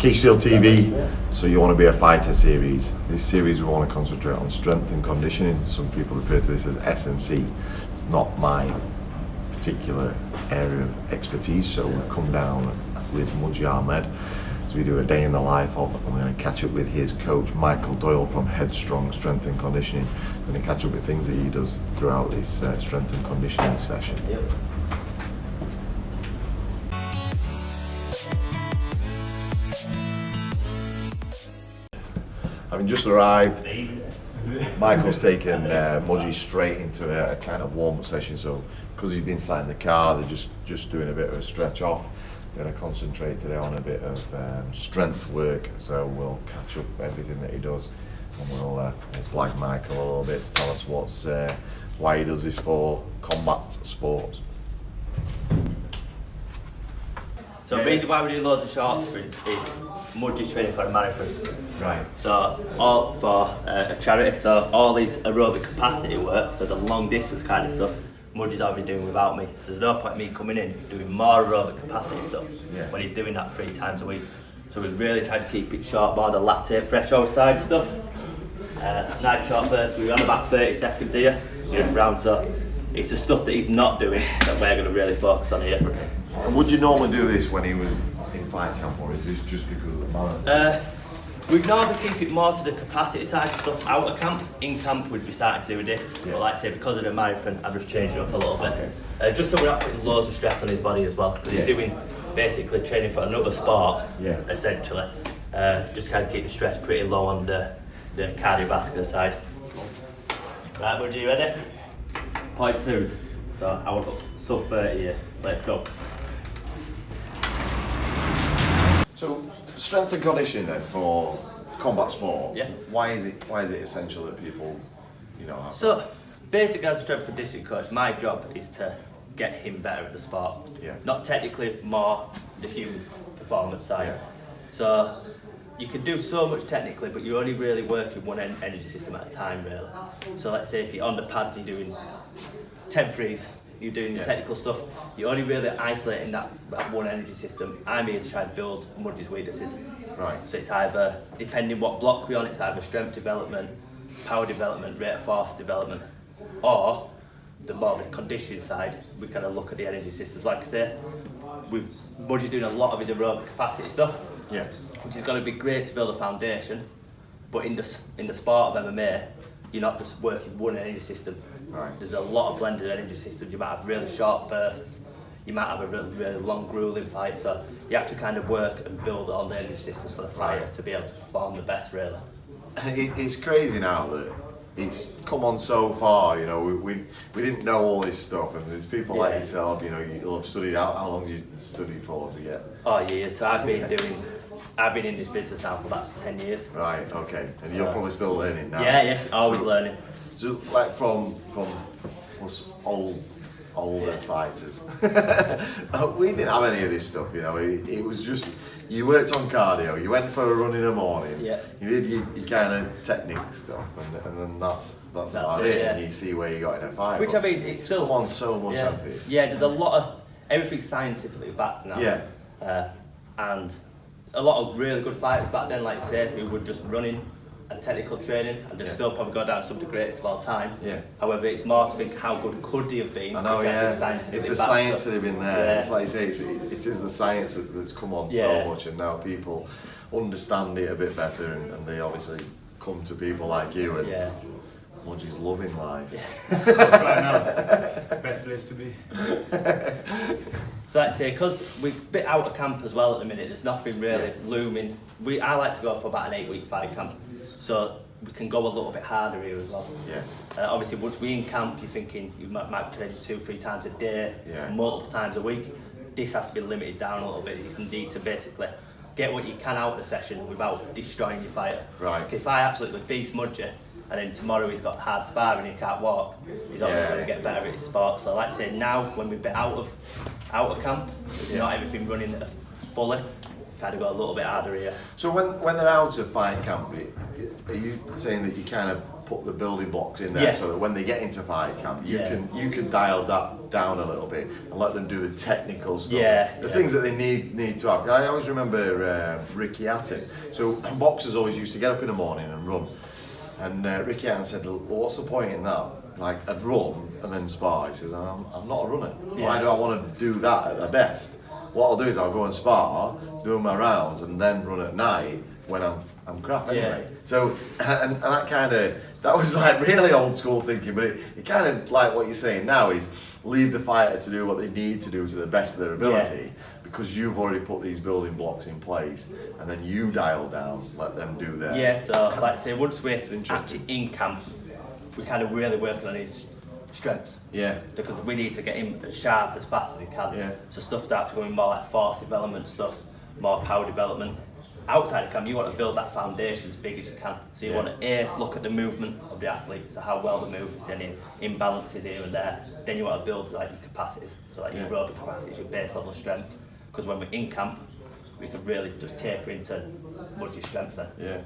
Keysteel TV, so you want to be a fighter series. This series we want to concentrate on strength and conditioning. Some people refer to this as S&C. It's not my particular area of expertise, so we've come down with Mujjy Ahmed. So we do a day in the life of, I'm going to catch up with his coach, Michael Doyle from Headstrong Strength and Conditioning. I'm going to catch up with things that he does throughout this strength and conditioning session. Yep. Having just arrived, Michael's taken Mujjy straight into a kind of warm-up session, so because he's been sat in the car, they're just doing a bit of a stretch off. We're going to concentrate today on a bit of strength work, so we'll catch up everything that he does, and we'll flag Michael a little bit to tell us why he does this for combat sports. So basically why we do loads of short sprints is Mujjy's training for a marathon. Right. So all for a charity, so all these aerobic capacity work, so the long distance kind of stuff, Mujjy's already doing without me. So there's no point me coming in doing more aerobic capacity stuff when he's doing that 3 times a week. So we really try to keep it short, more the lactate threshold side stuff. Nice short burst, we're on about 30 seconds here, this round, so it's the stuff that he's not doing that we're going to really focus on here. And would you normally do this when he was in fight camp, or is this just because of the marathon? We'd normally keep it more to the capacity side of stuff out of camp. In camp we'd be starting to do with this, but like I say, because of the marathon I'm just changing it up a little bit. Just so we're not putting loads of stress on his body as well, because he's doing basically training for another sport, essentially. Just kind of keep the stress pretty low on the cardiovascular side. Right, Mujjy, you ready? Point 2s, so I want sub 30 here, let's go. So, strength and conditioning then for combat sport. Yeah. Why is it essential that people, have? So, basically as a strength and conditioning coach, my job is to get him better at the sport. Yeah. Not technically, more the human performance side. Yeah. So, you can do so much technically, but you're only really working one energy system at a time, really. So, let's say if you're on the pads, you're doing 10 threes. You're doing the technical stuff, you're only really isolating that one energy system. I'm here to try and build Mujjy's weaknesses. Right. So it's either, depending what block we're on, it's either strength development, power development, rate of force development, or the more the conditioning side, we kind of look at the energy systems. Like I say, Mujjy's doing a lot of his aerobic capacity stuff, which is going to be great to build a foundation, but in the sport of MMA, you're not just working one energy system. Right. There's a lot of blended energy systems. You might have really short bursts, you might have a really long grueling fight, so you have to kind of work and build on the energy systems for the fighter to be able to perform the best, really. It's crazy now that it's come on so far, we didn't know all this stuff, and there's people like yourself, you'll have studied, how long did you study for to get? Oh, years, so I've been in this business now for about 10 years. Right, okay, and you're probably still learning now. Yeah, always learning. So, like from us older fighters, we didn't have any of this stuff. It was just you worked on cardio, you went for a run in the morning, you did your kind of technique stuff, and then that's about it. And you see where you got in a fight. Which I mean, it's still come on so much, hasn't it? Yeah, there's a lot of everything's scientifically backed now. Yeah. And a lot of really good fighters back then, like you say, who were just running and technical training, and they've still probably got down some of the greatest of all time. Yeah. However, it's more to think how good could he have been. I know, if the science had been there, it's like you say, it is the science that's come on so much, and now people understand it a bit better, and they obviously come to people like you, and Mujjy's loving life. Right now, best place to be. So like I say, because we're a bit out of camp as well at the minute, there's nothing really looming. I like to go for about an 8-week fight camp, so we can go a little bit harder here as well. Yeah. Obviously, once we're in camp, you're thinking you might be training 2-3 times a day, multiple times a week. This has to be limited down a little bit. You need to basically get what you can out of the session without destroying your fighter. Right. If I absolutely beast Mujjy, and then tomorrow he's got hard sparring, he can't walk, he's not going to get better at his sport. So like I say, now when we've been out of camp, there's not everything running fully, kind of go a little bit harder here. So when they're out of fight camp, are you saying that you kind of put the building blocks in there Yeah. so that when they get into fight camp, you Yeah. can dial that down a little bit and let them do the technical stuff, the Yeah. things that they need to have. I always remember Ricky Hatton. So boxers always used to get up in the morning and run, and Ricky Hatton said, "Well, what's the point in that? Like, I'd run and then spar." He says, I'm not a runner. Yeah. Why do I want to do that at the best? What I'll do is I'll go and spar, do my rounds, and then run at night when I'm crap anyway." Yeah. So, and that was like really old school thinking, but it kind of like what you're saying now is leave the fighter to do what they need to do to the best of their ability, because you've already put these building blocks in place, and then you dial down, let them do their. Yeah, so like I say, once we're interesting. actually in camp, we kind of really working on his strengths. Yeah. Because we need to get him as sharp as fast as he can. Yeah. So stuff starts going more like force development stuff, more power development. Outside of camp, you want to build that foundation as big as you can. So you want to look at the movement of the athlete, so how well they move, if there's any imbalances here and there. Then you want to build like your capacities, so like your aerobic capacities, your base level of strength. Because when we're in camp, we can really just taper into Mujjy's strengths then. Yeah,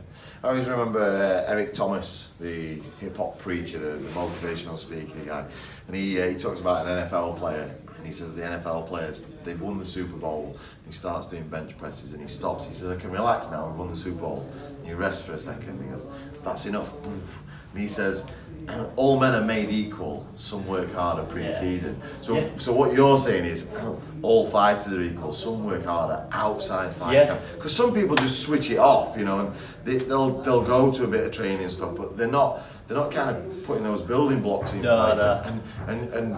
I always remember Eric Thomas, the hip hop preacher, the motivational speaker guy, and he talks about an NFL player, and he says the NFL players, they've won the Super Bowl. He starts doing bench presses and he stops. He says, "I can relax now. We've won the Super Bowl." And he rests for a second. He goes, "That's enough." And he says, "All men are made equal. Some work harder pre-season." So what you're saying is all fighters are equal. Some work harder outside fight camp. Because some people just switch it off, you know, and they'll go to a bit of training and stuff, but they're not kind of putting those building blocks in place. No. And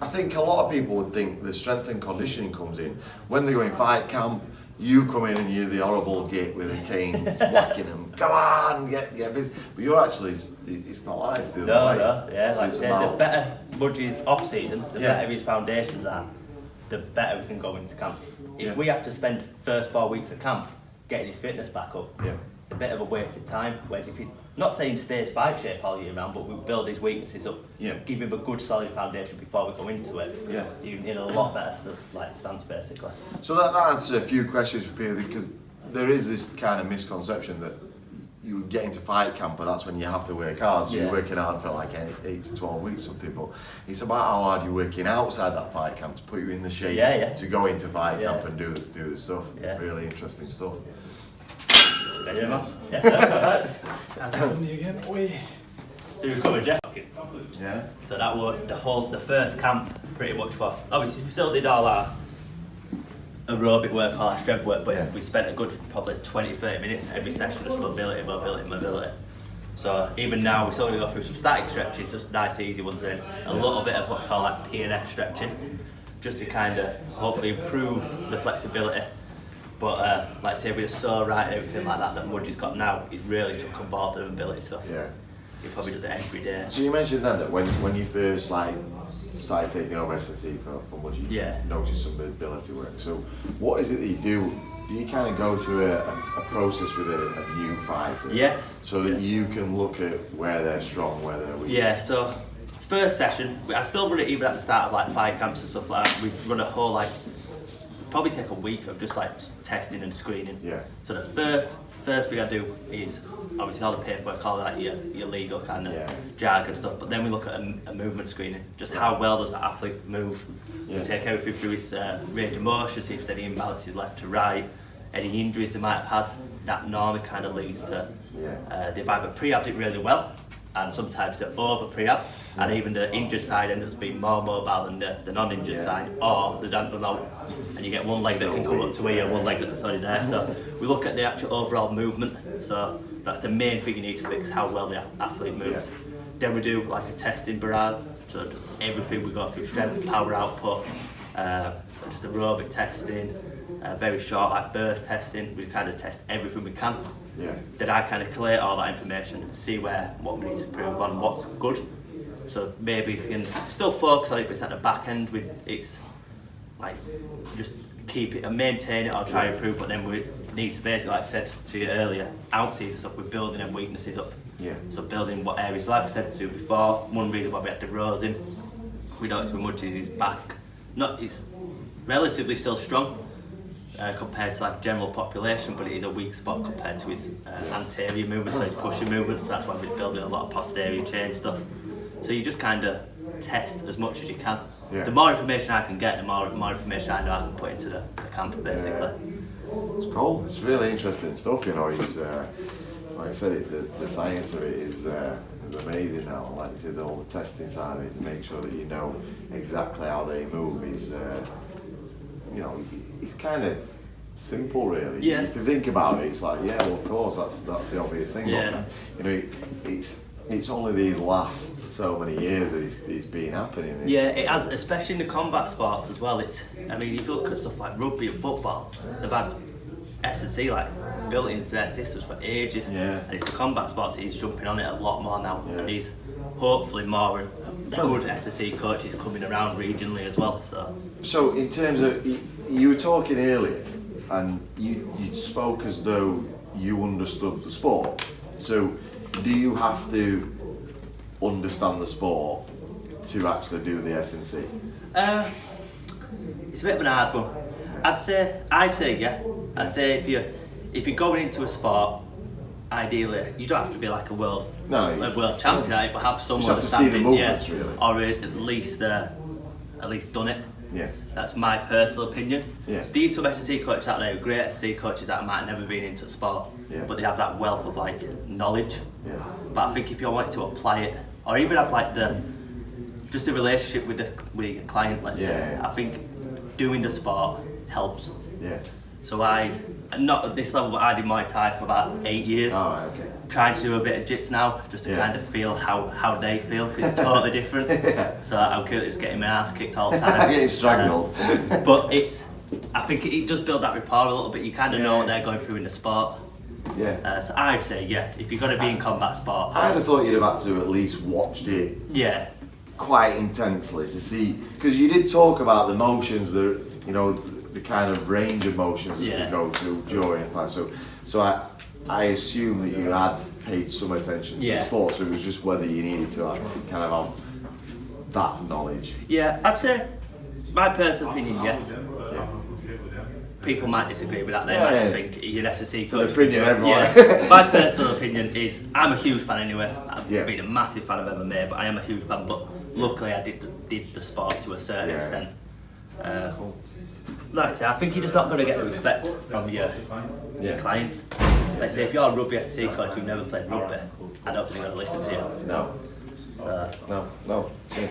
I think a lot of people would think the strength and conditioning comes in when they go in fight camp. You come in and you're the horrible git with a cane whacking them. Come on, get busy. But you're actually, it's not like it's the other way. No, yeah, So like I it's said, about- the better Mujjy's off season, the better his foundations are, the better we can go into camp. If we have to spend the first 4 weeks of camp getting his fitness back up, it's a bit of a wasted time. Whereas if he, not saying stays fight shape all year round, but we build his weaknesses up, give him a good solid foundation before we go into it, you're in a lot better stance basically. So that answers a few questions for people, because there is this kind of misconception that you get into fight camp and that's when you have to work hard. So you're working hard for like 8 to 12 weeks something, but it's about how hard you're working outside that fight camp to put you in the shape to go into fight camp and do the stuff. Really interesting stuff. Ready, man? Answer me again. Oi. So you covered, Jeff? Yeah. So that was the first camp pretty much for, obviously we still did all our aerobic work, all our strength work, but we spent a good probably 20-30 minutes every session just mobility. So even now we're still going to go through some static stretches, just nice easy ones, and a little bit of what's called like P&F stretching, just to kind of hopefully improve the flexibility. But like I say, with the so right and everything like that Mujjy's got now, he's really took on board the mobility stuff. Yeah. He probably does it every day. So you mentioned then that when you first started taking over S&C for Mujjy, you noticed some mobility work. So what is it that you do? Do you kind of go through a process with a new fighter? Yes. So that you can look at where they're strong, where they're weak? Yeah, so first session, I still run it even at the start of like fight camps and stuff like that. We run a whole probably take a week of just like testing and screening. Yeah. So the first thing I do is obviously all the paperwork, all like your legal kind of jargon stuff. But then we look at a movement screening, just how well does that athlete move. We take everything through his range of motion, see if there's any imbalances left to right, any injuries they might have had. That normally kind of leads to they've either pre-abbed it really well, and sometimes they're over pre-ab, and even the injured side ends up being more mobile than the non-injured side, or they don't know, and you get one leg that can come up to here, one leg that's already there. So we look at the actual overall movement, so that's the main thing you need to fix, how well the athlete moves. Then we do like a testing barrage, so just everything we go through, strength, power output, just aerobic testing, very short like burst testing. We kind of test everything we can. Then I kind of collate all that information, see what we need to improve on, what's good. So maybe we can still focus on it, but it's at the back end. It's like just keep it and maintain it or try and improve. But then we need to basically, like I said to you earlier, out season stuff. We're building them weaknesses up. So building what areas, like I said to you before. One reason why we had the rows in, we noticed with Mujjy his back, he's relatively still strong, compared to like general population, but it is a weak spot compared to his anterior movement, so his pushing movement. So that's why we're building a lot of posterior chain stuff. So you just kind of test as much as you can. Yeah. The more information I can get, the more information I know I can put into the camp, basically. It's cool. It's really interesting stuff, you know. It's like I said, the science of it is amazing now. Like you said, all the testing side of it to make sure that you know exactly how they move is, you know, it's kind of simple, really. Yeah. If you think about it, it's like, yeah, well, of course, that's the obvious thing. Yeah. But, you know, it's only these last so many years that it's been happening. Yeah, it has, especially in the combat sports as well. I mean, if you look at stuff like rugby and football, they've had S&C like built into their systems for ages, Yeah. and it's the combat sports that he's jumping on it a lot more now, Yeah. and he's hopefully more good S&C coaches coming around regionally as well. So in terms of, you were talking earlier, and you spoke as though you understood the sport. So do you have to understand the sport to actually do the S&C? It's a bit of an hard one. I'd say yeah. I'd say if you're going into a sport, ideally you don't have to be like a world champion, right? But have some You just have to see the understanding, movements, yeah, really. or at least done it. Yeah. That's my personal opinion. Yeah. These some S&C coaches out there are great S&C coaches that might never been into sport, Yeah. but they have that wealth of like knowledge. Yeah. But I think if you want to apply it, or even have like just the relationship with your client, let's say, Yeah. I think doing the sport helps. Yeah. So not at this level, but I did Muay Thai for about 8 years. Oh, right, okay. Trying to do a bit of jits now, just to Yeah. kind of feel how they feel, because it's totally different. Yeah. So I'm currently just getting my ass kicked all the time. Getting strangled. But I think it does build that rapport a little bit. You kind of know what they're going through in the sport. Yeah. So I'd say, yeah, if you're going to be in combat sport. I'd have thought you'd have had to at least watched it Yeah. quite intensely to see, because you did talk about the motions, the kind of range of motions that Yeah. you go through during a fight. So I assume that you had paid some attention to the sport, so it was just whether you needed to kind of have that knowledge. Yeah, I'd say, my personal opinion, yes. Yeah. People might disagree with that. They Yeah, might yeah. just think you're an S&C It's an coach. opinion, everyone. Yeah. My personal opinion is I'm a huge fan anyway. I've Yeah. been a massive fan of MMA, but I am a huge fan. But luckily, I did the sport to a certain Yeah. extent. Like I say, I think you're just not going to get the respect from your clients. Like say, if you're a rugby S&C coach who've never played rugby, I don't think they're going to listen to you. No. So, No. Yeah.